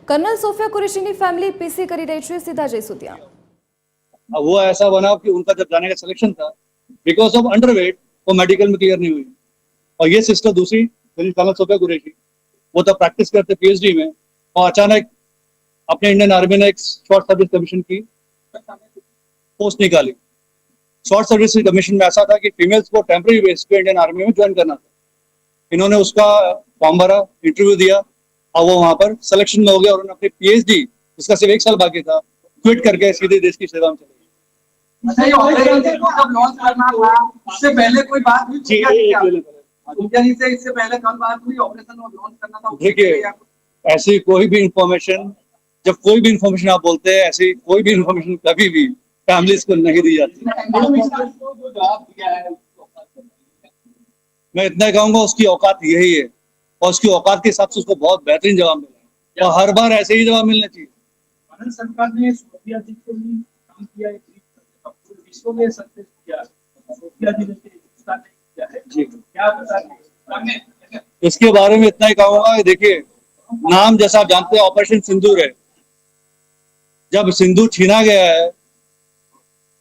Colonel Sophia कुरैशीની family પીસી કરી રહી છે। સીધા જઈશું ત્યાં। अब वो ऐसा बना कि उनका जब जाने का सिलेक्शन था, बिकॉज ऑफ अंडरवेट वो मेडिकल में क्लियर नहीं हुई। और ये सिस्टर दूसरी कर्नल सोफिया कुरैशी, वो तब प्रैक्टिस करते पीएचडी में, और अचानक अपने इंडियन आर्मी ने एक शॉर्ट सर्विस कमीशन की पोस्ट निकाली। शॉर्ट सर्विस कमीशन में ऐसा था कि फीमेल्स को टेम्पररी बेस पे इंडियन आर्मी में ज्वाइन करना था। इन्होंने उसका फॉर्म भरा, इंटरव्यू दिया, और वो वहां पर सिलेक्शन में हो गया। और उन्होंने अपनी पीएचडी, जिसका सिर्फ 1 साल बाकी था, क्विट करके सीधे देश की सेवा में चले गए। अच्छा, ये ऑपरेशन जब लॉन्च करना था, उससे पहले कोई बात हुई? उनके से इससे पहले कल बात हुई ऑपरेशन लॉन्च करना था? देखिए, ऐसी कोई भी इंफॉर्मेशन, जब कोई भी इंफॉर्मेशन आप बोलते हैं, ऐसी कोई भी इंफॉर्मेशन कभी भी फैमिलीज को नहीं दी जाती। मैं इतना कहूंगा, उसकी औकात यही है, और उसकी औकात के हिसाब से उसको बहुत बेहतरीन जवाब मिला, और हर बार ऐसे ही जवाब मिलना चाहिए। भारत सरकार ने सोफिया जी को भी काम किया है, पूरे विश्व में सक्सेस किया, सोफिया जी ने हिंदुस्तान ने किया है जी, क्या बताएंगे इसके बारे में? इतना ही कहूंगा, देखिए, नाम जैसा आप जानते हैं ऑपरेशन सिंदूर है। जब सिंदूर छीना गया है,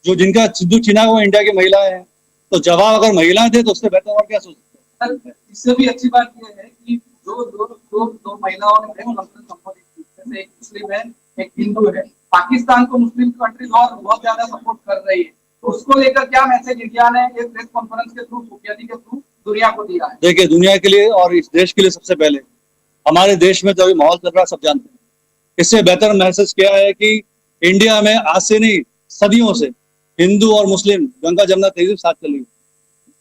जो जिनका सिंदूर छीना वो इंडिया की महिलाएं हैं, तो जवाब अगर महिलाएं थे तो उससे बेहतर और क्या सोच सकते हैं। इससे भी अच्छी बात यह है कि दो महिलाओं ने प्रेस कॉन्फ्रेंस संबोधित की, जैसे एक मुस्लिम है, एक हिंदू है। पाकिस्तान को मुस्लिम कंट्रीज और बहुत ज्यादा सपोर्ट कर रही है, तो उसको लेकर क्या मैसेज इंडिया ने एक प्रेस कॉन्फ्रेंस के थ्रू, सोफिया जी के थ्रू दुनिया को दिया है? देखिए, दुनिया के लिए और इस देश के लिए सबसे पहले, हमारे देश में जो अभी माहौल चल रहा है सब जानते हैं। इससे बेहतर मैसेज क्या है कि इंडिया में आज से नहीं, सदियों से हिंदू और मुस्लिम गंगा जमुना तहजीब साथ चली,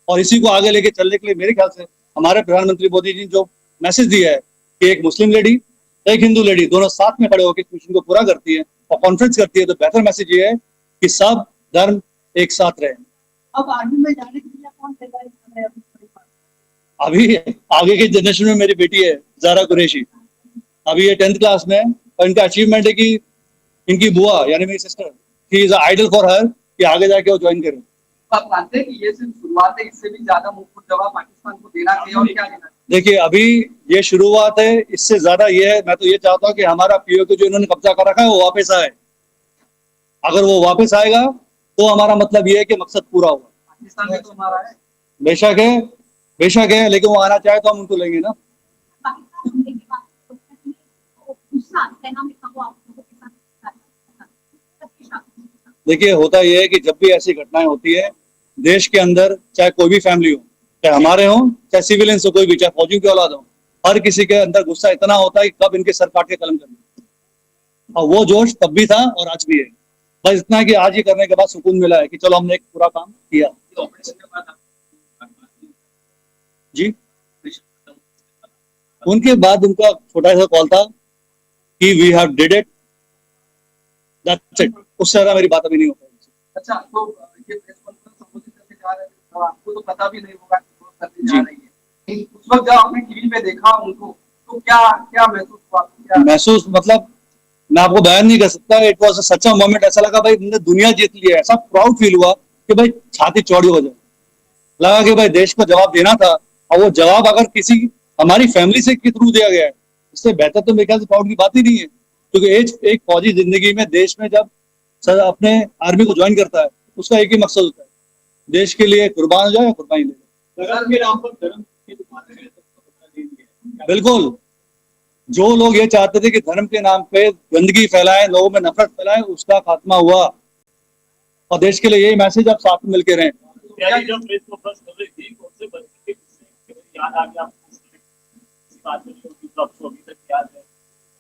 और इसी को आगे लेके चलने के लिए मेरे ख्याल से हमारे प्रधानमंत्री मोदी जी जो मैसेज दिया है कि एक मुस्लिम लेडी, एक हिंदू लेडी, दोनों साथ में खड़े होकर इस मिशन को पूरा करती है और कॉन्फ्रेंस करती है, तो बेहतर मैसेज ये है कि सब धर्म एक साथ रहे। अब आर्मी में जाने के लिए कौन तैयारी कर रहे हैं? अभी आगे की जनरेशन में मेरी बेटी है ज़ारा कुरैशी, अभी ये 10th क्लास में है, और इनका अचीवमेंट है कि इनकी बुआ यानी मेरी sister, she is idol for her, कि आगे जाके वो ज्वाइन करें। आप मानते हैं कि ये सिर्फ शुरुआत है, इससे भी ज्यादा मुफ्त जवाब पाकिस्तान को देना चाहिए और क्या देना चाहिए? देखिए, अभी ये शुरुआत है, इससे ज्यादा ये है, मैं तो ये चाहता हूँ कि हमारा पीओके जो इन्होंने कब्जा कर रखा है वो वापस आए। अगर वो वापस आएगा तो हमारा मतलब ये है कि मकसद पूरा हुआ। पाकिस्तान में तो हमारा है, बेशक है, बेशक है, लेकिन वो आना चाहे तो हम उनको लेंगे ना। देखिए, होता यह है कि जब भी ऐसी घटनाएं होती है देश के अंदर, चाहे कोई भी फैमिली हो, चाहे हमारे हो, चाहे सिविलियंस हो, कोई भी, चाहे फौजियों की औलाद हो, हर किसी के अंदर गुस्सा इतना होता है कि कब इनके सर काट के कलम करना। और वो जोश तब भी था और आज भी है। बस इतना है कि आज ये करने के बाद सुकून मिला है कि चलो हमने एक पूरा काम किया। जी, उनके बाद उनका छोटा सा कॉल था कि we have did it, that's it. उससे ज्यादा मेरी बात अभी नहीं हो पाई। अच्छा, तो ये प्रेस कॉन्फ्रेंस संबोधित करके जा रहे हैं, तो आपको तो पता भी नहीं होगा कि वो करने जा रही है। उस वक्त जब आपने टीवी पे देखा उनको, तो क्या क्या महसूस हुआ? क्या महसूस, मतलब मैं आपको बयान नहीं कर सकता। It was such a moment, ऐसा लगा भाई हमने दुनिया जीत ली है। ऐसा प्राउड फील हुआ कि भाई छाती चौड़ी हो जाए। लगा कि भाई देश को जवाब देना था, और वो जवाब अगर किसी हमारी फैमिली से के थ्रू दिया गया है, इससे बेहतर तो मेरे ख्याल से प्राउड की बात ही नहीं है। क्योंकि एक फौजी जिंदगी में देश में जब सर अपने आर्मी को ज्वाइन करता है, उसका एक ही मकसद होता है, देश के लिए कुर्बान हो जाए, कुर्बानी ले जाए। धर्म के नाम पर धर्म की दुकान है, बिल्कुल, जो लोग ये चाहते थे कि धर्म के नाम पे गंदगी फैलाएं, लोगों में नफरत फैलाएं, उसका खात्मा हुआ। और देश के लिए यही मैसेज आप साथ में मिलकर रहें। जब प्रेस कॉन्फ्रेंस कर रही थी, कौन से बच्चे के याद आ गया?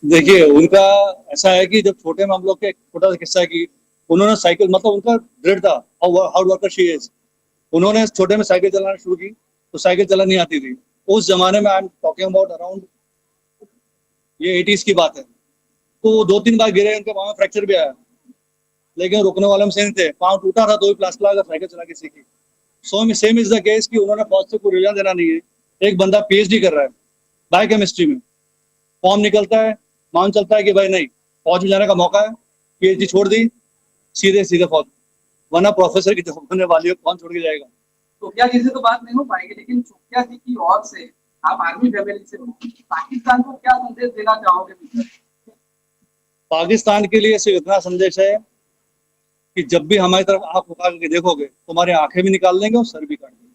देखिए, उनका ऐसा है कि जब छोटे में हम लोग के छोटा सा किस्सा है कि उन्होंने साइकिल, मतलब उनका दृढ़ था, हार्ड वर्कर शी इज। उन्होंने छोटे में साइकिल चलाना शुरू की, तो साइकिल चलानी नहीं आती थी उस जमाने में। I am talking about around ये 80s की बात है। तो 2-3 बार गिरे, उनके पाँव में फ्रैक्चर भी आया, लेकिन रुकने वाले में से नहीं थे। पाँव टूटा था तो भी प्लास्टर लगा साइकिल चला के सीखी। सेम इज द केस कि उन्होंने फौज से कोई रिजल्ट देना नहीं है। एक बंदा पीएचडी कर रहा है बायोकेमिस्ट्री में, फॉर्म निकलता है, मान चलता है कि भाई नहीं, फौज में जाने का मौका है, पीएचडी छोड़ दी, सीधे फौज, वरना प्रोफेसर की जॉब होने वाली है, कौन छोड़ के जाएगा। सोफिया जी से तो बात नहीं हो पाएगी, लेकिन सोफिया जी की ओर से, आप आर्मी फैमिली से हो, पाकिस्तान को क्या संदेश देना चाहोगे? पाकिस्तान के लिए सिर्फ इतना संदेश है कि जब भी हमारी तरफ आंख उठा के देखोगे तुम्हारी आंखें भी निकाल देंगे और सर भी काट देंगे।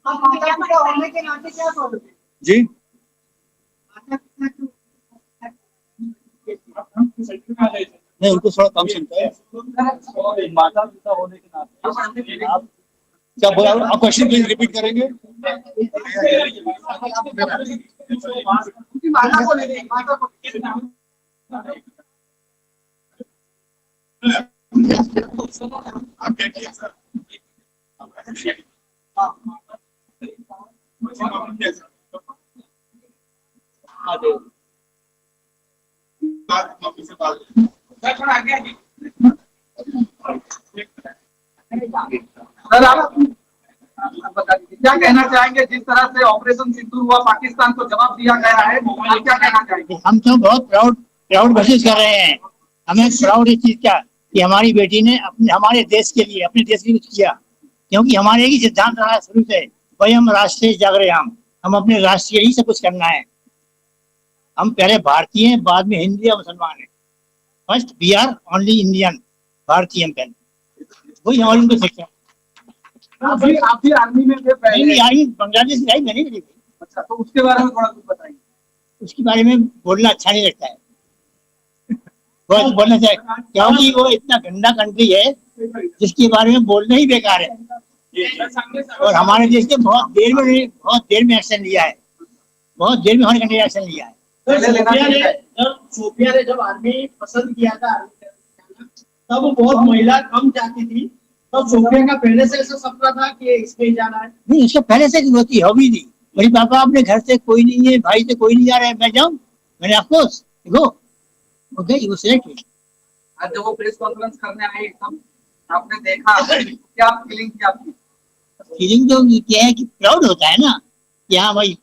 आप माता पिता होने के नाते क्या बोलोगे? जी माता पिता क्यों? नहीं, उनको थोड़ा कम सुनता है। माता पिता होने के नाते आप क्या बोला? आप क्वेश्चन प्लीज रिपीट करेंगे। उनकी माता को ले लें, माता को सर आप बता दीजिए क्या कहना चाहेंगे जिस तरह से ऑपरेशन सिंदूर हुआ पाकिस्तान को जवाब दिया गया है, आप क्या कहना चाहेंगे? हम तो बहुत प्राउड महसूस कर रहे हैं। हमें प्राउड इस चीज का कि हमारी बेटी ने अपने हमारे देश के लिए अपने देश के लिए कुछ किया, क्योंकि हमारे एक ही सिद्धांत रहा है शुरू से, वही हम राष्ट्रीय जागरे हम अपने राष्ट्र के लिए सब कुछ करना है। हम पहले भारतीय हैं, बाद में हिंदू या मुसलमान है। First we are only Indian, भारतीय हम पहले, वही हमारी उनको शिक्षा। आप भी आर्मी में थे पहले। नहीं, आर्मी बांग्लादेश में आई, मैंने नहीं। अच्छा, तो उसके बारे में थोड़ा कुछ बताइए। उसके बारे में बोलना अच्छा नहीं लगता है, बहुत बोलना चाहिए, क्योंकि वो इतना गंदा कंट्री है जिसके बारे में बोलना ही बेकार है। और हमारे देश ने बहुत देर में एक्शन लिया है, बहुत देर में हमारे कंट्री ने एक्शन लिया है। सोफिया ने जब आर्मी पसंद किया था तब बहुत महिला कम जाती थी, तब सोफिया का पहले से ऐसा सपना था कि इसमें ही जाना है। नहीं, उसके पहले से होती हॉबी थी। मेरी पापा अपने घर से कोई नहीं है, भाई से कोई नहीं जा रहा है, मैं जाऊँ, मैंने ऑफकोर्स गो गई, वो सिलेक्ट हुई। आज जब वो प्रेस कॉन्फ्रेंस करने आई तब आपने देखा, क्या फीलिंग थी आपकी? फीलिंग तो क्या है कि प्राउड होता है ना कि हाँ भाई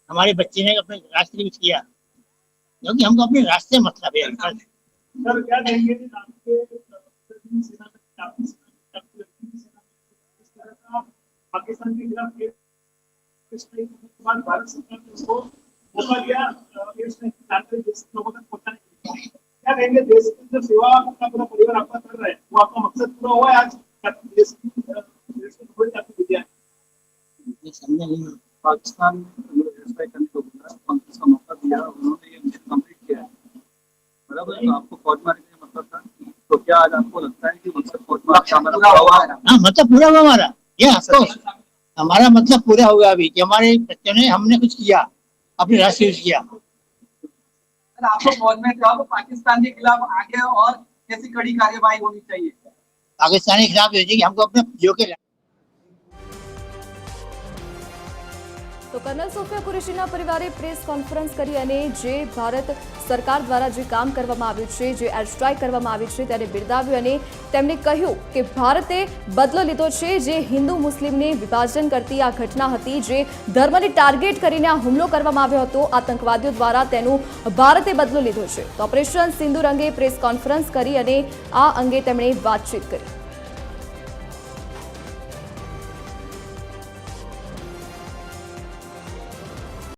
हमारे बच्चे ने अपने राष्ट्र के लिए कुछ किया, क्योंकि हमको अपने रास्ते मतलब है। सर क्या कहेंगे आपके सेना में काफी पाकिस्तान के खिलाफ भारत सरकार ने उसको मौका दिया, लोगों तक पहुंचाने के लिए। क्या कहेंगे, देश की जो सेवा आपका पूरा परिवार आपका कर रहा है, वो आपका मकसद पूरा हुआ है आज? देश को थोड़ी काफी विद्या है। पाकिस्तान में करने को बोला, कांग्रेस का मौका दिया, उन्होंने ये मिशन कंप्लीट किया है, बराबर। तो आपको फौज मारने का मतलब था, तो क्या आज आपको लगता है कि मतलब फौज मारने का हुआ है? हाँ, मतलब पूरा हुआ हमारा, ये ऑफकोर्स हमारा मतलब पूरा होगा अभी कि हमारे बच्चों ने, हमने कुछ किया, अपने राष्ट्र कुछ किया। आप तो फौज में थे, आप पाकिस्तान के खिलाफ आगे और कैसी कड़ी कार्यवाही होनी चाहिए? पाकिस्तान के खिलाफ ये कि हमको अपने जो के તો કર્નલ સોફિયા કુરેશીના પરિવારે પ્રેસ કોન્ફરન્સ કરી અને જે ભારત સરકાર દ્વારા જે કામ કરવામાં આવ્યું છે, જે એર સ્ટ્રાઇક કરવામાં આવી છે તેને બિરદાવ્યું અને તેમણે કહ્યું કે ભારતે બદલો લીધો છે। જે હિન્દુ મુસ્લિમને વિભાજન કરતી આ ઘટના હતી, જે ધર્મને ટાર્ગેટ કરીને આ હુમલો કરવામાં આવ્યો હતો આતંકવાદીઓ દ્વારા, તેનું ભારતે બદલો લીધો છે। તો ઓપરેશન સિંદૂર અંગે પ્રેસ કોન્ફરન્સ કરી અને આ અંગે તેમણે વાતચીત કરી।